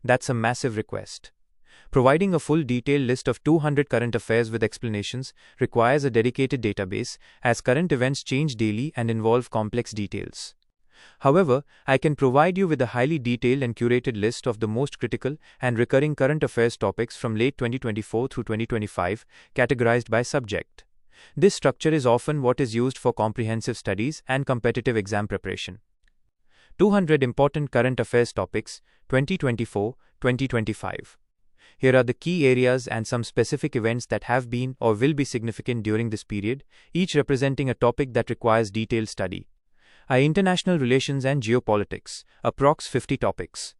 That's a massive request. Providing a full detailed list of 200 current affairs with explanations requires a dedicated database, as current events change daily and involve complex details. However, I can provide you with a highly detailed and curated list of the most critical and recurring current affairs topics from late 2024 through 2025, categorized by subject. This structure is often what is used for comprehensive studies and competitive exam preparation. 200 important current affairs topics, 2024-2025. Here are the key areas and some specific events that have been or will be significant during this period, each representing a topic that requires detailed study. International relations and geopolitics, approx 50 topics.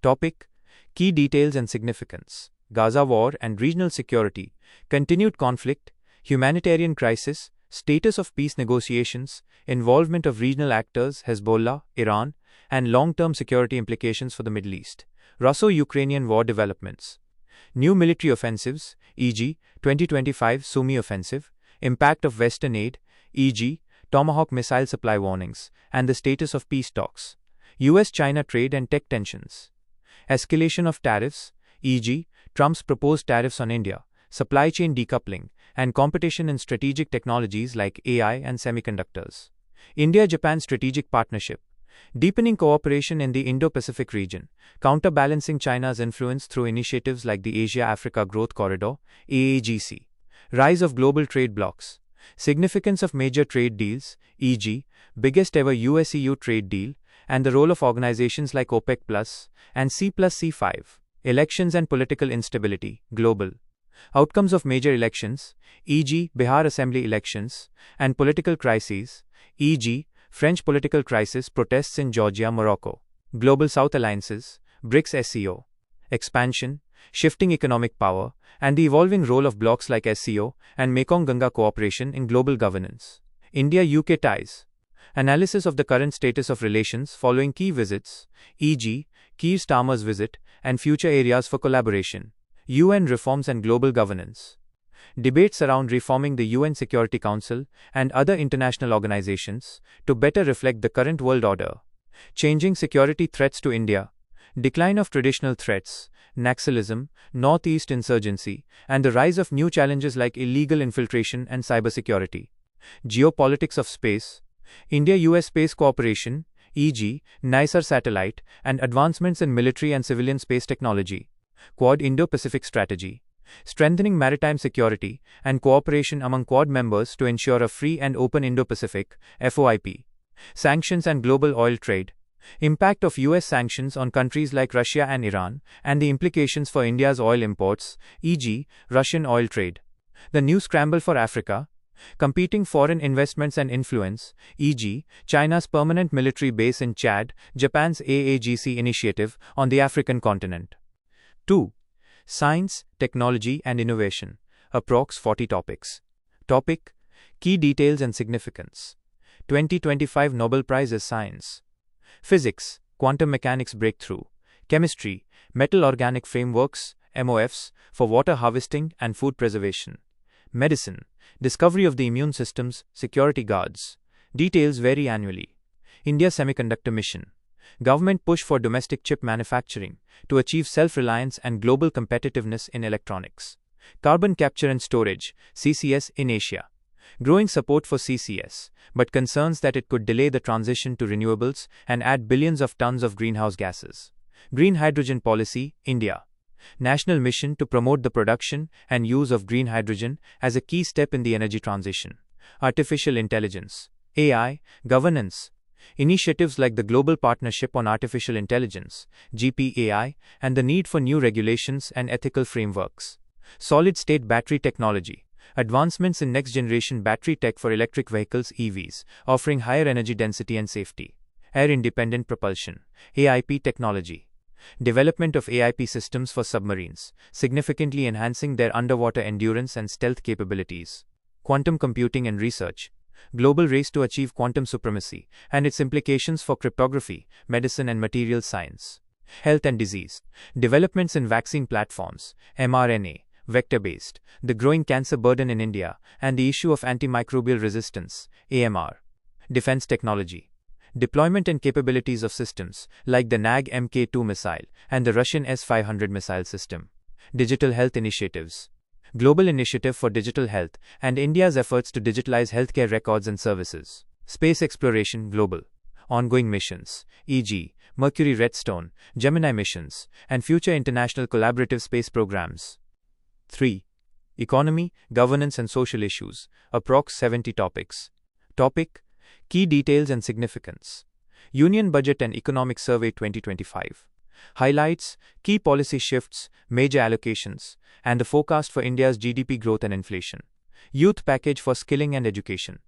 Topic: Key details and significance. Gaza war and regional security, continued conflict, humanitarian crisis, status of peace negotiations, involvement of regional actors, Hezbollah, Iran, and long-term security implications for the Middle East. Russo-Ukrainian war developments. New military offensives, e.g., 2025 Sumy offensive, impact of Western aid, e.g., Tomahawk missile supply warnings, and the status of peace talks. US-China trade and tech tensions. Escalation of tariffs, e.g., Trump's proposed tariffs on India, supply chain decoupling, and competition in strategic technologies like AI and semiconductors. India-Japan strategic partnership. Deepening cooperation in the Indo-Pacific region, counterbalancing China's influence through initiatives like the Asia-Africa Growth Corridor, AAGC. Rise of global trade blocs. Significance of major trade deals, e.g., biggest ever US-EU trade deal, and the role of organizations like OPEC Plus and C+C5. Elections and political instability, global. Outcomes of major elections, e.g., Bihar Assembly elections, and political crises, e.g., French political crisis, protests in Georgia, Morocco. Global South alliances, BRICS SCO. Expansion, shifting economic power, and the evolving role of blocs like SCO and Mekong-Ganga cooperation in global governance. India-UK ties. Analysis of the current status of relations following key visits, e.g., Keir Starmer's visit, and future areas for collaboration. UN reforms and global governance. Debates around reforming the UN Security Council and other international organizations to better reflect the current world order. Changing security threats to India. Decline of traditional threats, Naxalism, Northeast insurgency, and the rise of new challenges like illegal infiltration and cybersecurity. Geopolitics of space. India-US space cooperation, e.g., NICER satellite, and advancements in military and civilian space technology. Quad Indo-Pacific strategy. Strengthening maritime security and cooperation among Quad members to ensure a free and open Indo-Pacific, FOIP. Sanctions and global oil trade. Impact of US sanctions on countries like Russia and Iran, and the implications for India's oil imports, e.g., Russian oil trade. The new scramble for Africa. Competing foreign investments and influence, e.g., China's permanent military base in Chad, Japan's AAGC initiative on the African continent. 2. Science, technology and innovation. Approx 40 topics. Topic: Key details and significance. 2025 Nobel Prize Science. Physics, quantum mechanics breakthrough. Chemistry, metal organic frameworks, MOFs, for water harvesting and food preservation. Medicine, discovery of the immune system's security guards. Details vary annually. India Semiconductor Mission. Government push for domestic chip manufacturing to achieve self-reliance and global competitiveness in electronics. Carbon capture and storage, CCS, in Asia. Growing support for CCS, but concerns that it could delay the transition to renewables and add billions of tons of greenhouse gases. Green hydrogen policy, India. National mission to promote the production and use of green hydrogen as a key step in the energy transition. Artificial intelligence, AI, governance. Initiatives like the Global Partnership on Artificial Intelligence, GPAI, and the need for new regulations and ethical frameworks. Solid-state battery technology. Advancements in next-generation battery tech for electric vehicles (EVs), offering higher energy density and safety. Air-independent propulsion, AIP technology. Development of AIP systems for submarines, significantly enhancing their underwater endurance and stealth capabilities. Quantum computing and research. Global race to achieve quantum supremacy, and its implications for cryptography, medicine and materials science. Health and disease. Developments in vaccine platforms, mRNA, vector-based, the growing cancer burden in India, and the issue of antimicrobial resistance, AMR. Defense technology. Deployment and capabilities of systems, like the NAG Mk2 missile and the Russian S-500 missile system. Digital health initiatives. Global Initiative for Digital Health and India's efforts to digitalize healthcare records and services. Space exploration global. Ongoing missions, e.g., Mercury Redstone, Gemini missions, and future international collaborative space programs. 3. Economy, governance and social issues, approx 70 topics. Topic: Key details and significance. Union Budget and Economic Survey 2025. Highlights, key policy shifts, major allocations, and the forecast for India's GDP growth and inflation. Youth Package for Skilling and Education.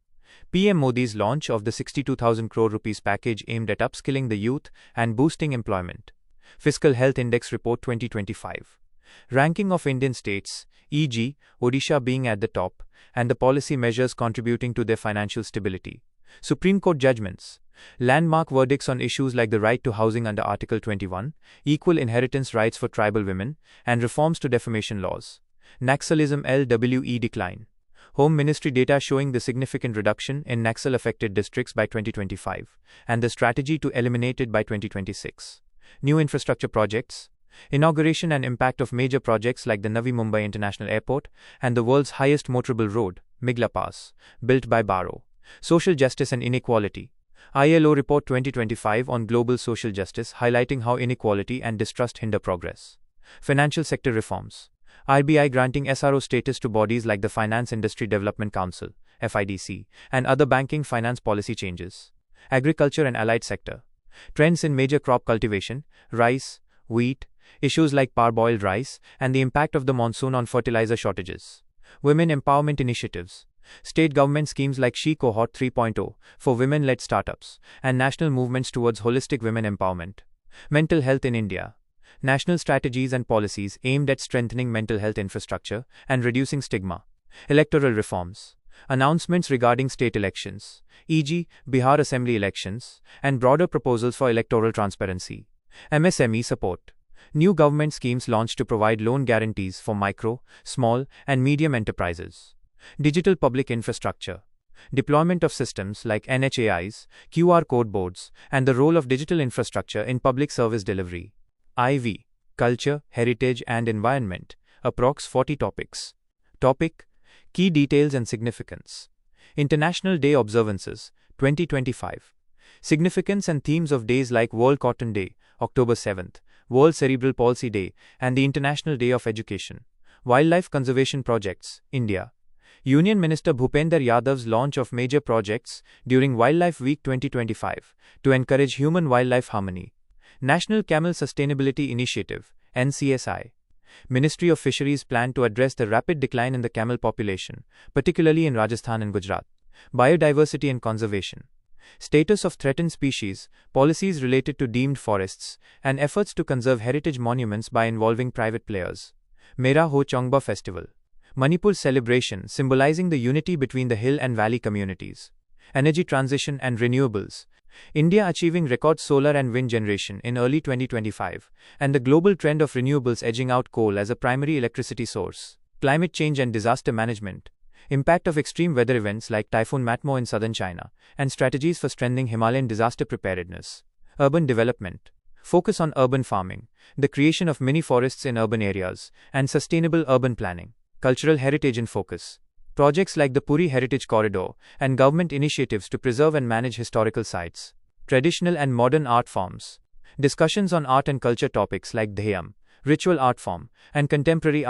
PM Modi's launch of the 62,000 crore rupees package aimed at upskilling the youth and boosting employment. Fiscal Health Index Report 2025. Ranking of Indian states, e.g., Odisha being at the top, and the policy measures contributing to their financial stability. Supreme Court judgments. Landmark verdicts on issues like the right to housing under Article 21, equal inheritance rights for tribal women, and reforms to defamation laws. Naxalism LWE decline. Home Ministry data showing the significant reduction in Naxal-affected districts by 2025, and the strategy to eliminate it by 2026. New infrastructure projects. Inauguration and impact of major projects like the Navi Mumbai International Airport and the world's highest motorable road, Migla Pass, built by Baro. Social justice and inequality. ILO Report 2025 on global social justice highlighting how inequality and distrust hinder progress. Financial sector reforms. RBI granting SRO status to bodies like the Finance Industry Development Council, FIDC, and other banking finance policy changes. Agriculture and allied sector. Trends in major crop cultivation, rice, wheat, issues like parboiled rice, and the impact of the monsoon on fertilizer shortages. Women empowerment initiatives. State government schemes like She Cohort 3.0 for women-led startups, and national movements towards holistic women empowerment. Mental health in India. National strategies and policies aimed at strengthening mental health infrastructure and reducing stigma. Electoral reforms. Announcements regarding state elections, e.g., Bihar Assembly elections, and broader proposals for electoral transparency. MSME support. New government schemes launched to provide loan guarantees for micro, small, and medium enterprises. Digital public infrastructure. Deployment of systems like NHAIs, QR code boards, and the role of digital infrastructure in public service delivery. IV. Culture, heritage, and environment. Approx 40 topics. Topic: Key details and significance. International Day observances, 2025. Significance and themes of days like World Cotton Day, October 7th, World Cerebral Palsy Day, and the International Day of Education. Wildlife conservation projects, India. Union Minister Bhupender Yadav's launch of major projects during Wildlife Week 2025 to encourage human-wildlife harmony. National Camel Sustainability Initiative, NCSI. Ministry of Fisheries plan to address the rapid decline in the camel population, particularly in Rajasthan and Gujarat. Biodiversity and conservation. Status of threatened species, policies related to deemed forests, and efforts to conserve heritage monuments by involving private players. Mera Ho Chongba Festival. Manipur celebration symbolizing the unity between the hill and valley communities. Energy transition and renewables. India achieving record solar and wind generation in early 2025, and the global trend of renewables edging out coal as a primary electricity source. Climate change and disaster management. Impact of extreme weather events like Typhoon Matmo in southern China, and strategies for strengthening Himalayan disaster preparedness. Urban development. Focus on urban farming, the creation of mini forests in urban areas, and sustainable urban planning. Cultural heritage in focus. Projects like the Puri Heritage Corridor, and government initiatives to preserve and manage historical sites. Traditional and modern art forms. Discussions on art and culture topics like Dhyam, ritual art form, and contemporary art